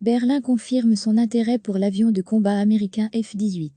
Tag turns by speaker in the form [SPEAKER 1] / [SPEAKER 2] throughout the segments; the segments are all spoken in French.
[SPEAKER 1] Berlin confirme son intérêt pour l'avion de combat américain F-18.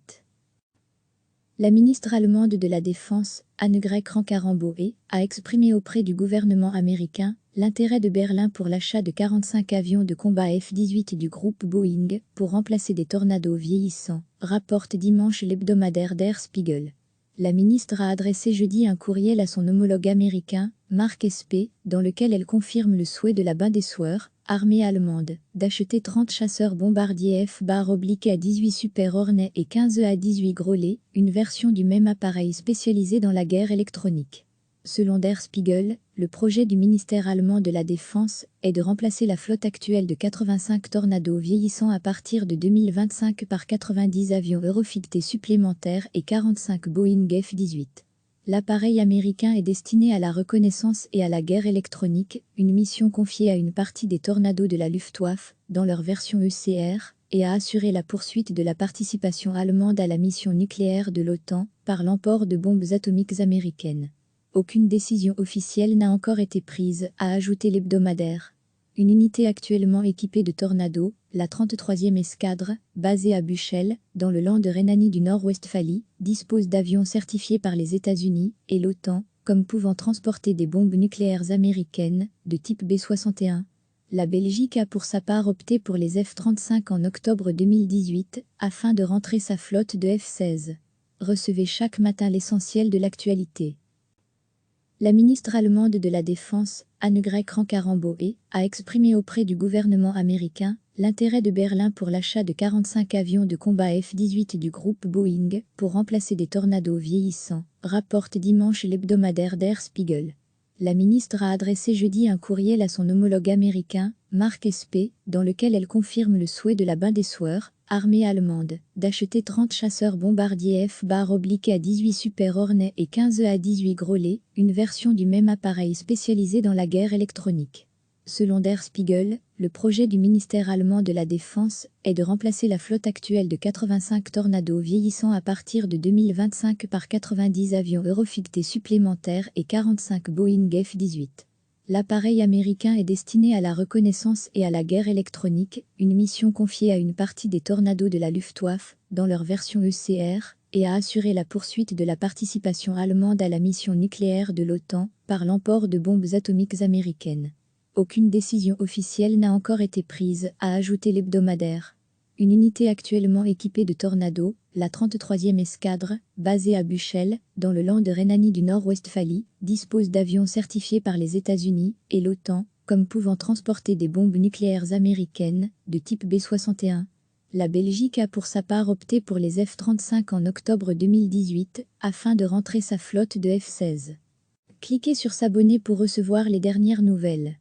[SPEAKER 1] La ministre allemande de la Défense, Annegret Kramp-Karrenbauer, a exprimé auprès du gouvernement américain l'intérêt de Berlin pour l'achat de 45 avions de combat F-18 du groupe Boeing pour remplacer des Tornado vieillissants, rapporte dimanche l'hebdomadaire Der Spiegel. La ministre a adressé jeudi un courriel à son homologue américain, Mark Esper, dans lequel elle confirme le souhait de la Bundeswehr, armée allemande, d'acheter 30 chasseurs bombardiers F-18 Super Hornet et 15 A-18 Grollet, une version du même appareil spécialisé dans la guerre électronique. Selon Der Spiegel, le projet du ministère allemand de la Défense est de remplacer la flotte actuelle de 85 Tornado vieillissants à partir de 2025 par 90 avions Eurofighter supplémentaires et 45 Boeing F-18. L'appareil américain est destiné à la reconnaissance et à la guerre électronique, une mission confiée à une partie des Tornado de la Luftwaffe, dans leur version ECR, et à assurer la poursuite de la participation allemande à la mission nucléaire de l'OTAN, par l'emport de bombes atomiques américaines. Aucune décision officielle n'a encore été prise, a ajouté l'hebdomadaire. Une unité actuellement équipée de Tornado, la 33e escadre, basée à Büchel, dans le land de Rhénanie du Nord-Westphalie, dispose d'avions certifiés par les États-Unis et l'OTAN, comme pouvant transporter des bombes nucléaires américaines, de type B-61. La Belgique a pour sa part opté pour les F-35 en octobre 2018, afin de rentrer sa flotte de F-16. Recevez chaque matin l'essentiel de l'actualité. La ministre allemande de la Défense, Annegret Kramp-Karrenbauer, a exprimé auprès du gouvernement américain l'intérêt de Berlin pour l'achat de 45 avions de combat F-18 du groupe Boeing pour remplacer des Tornado vieillissants, rapporte dimanche l'hebdomadaire Der Spiegel. La ministre a adressé jeudi un courriel à son homologue américain, Mark Esper, dans lequel elle confirme le souhait de la Bundeswehr, armée allemande, d'acheter 30 chasseurs bombardiers F-18 Super Hornet et 15 A-18 Grollet, une version du même appareil spécialisé dans la guerre électronique. Selon Der Spiegel, le projet du ministère allemand de la Défense est de remplacer la flotte actuelle de 85 Tornado vieillissants à partir de 2025 par 90 avions Eurofighter supplémentaires et 45 Boeing F-18. L'appareil américain est destiné à la reconnaissance et à la guerre électronique, une mission confiée à une partie des Tornado de la Luftwaffe, dans leur version ECR, et à assurer la poursuite de la participation allemande à la mission nucléaire de l'OTAN, par l'emport de bombes atomiques américaines. Aucune décision officielle n'a encore été prise, a ajouté l'hebdomadaire. Une unité actuellement équipée de Tornado, la 33e escadre, basée à Büchel, dans le land de Rhénanie du Nord-Westphalie, dispose d'avions certifiés par les États-Unis et l'OTAN, comme pouvant transporter des bombes nucléaires américaines, de type B-61. La Belgique a pour sa part opté pour les F-35 en octobre 2018, afin de rentrer sa flotte de F-16. Cliquez sur s'abonner pour recevoir les dernières nouvelles.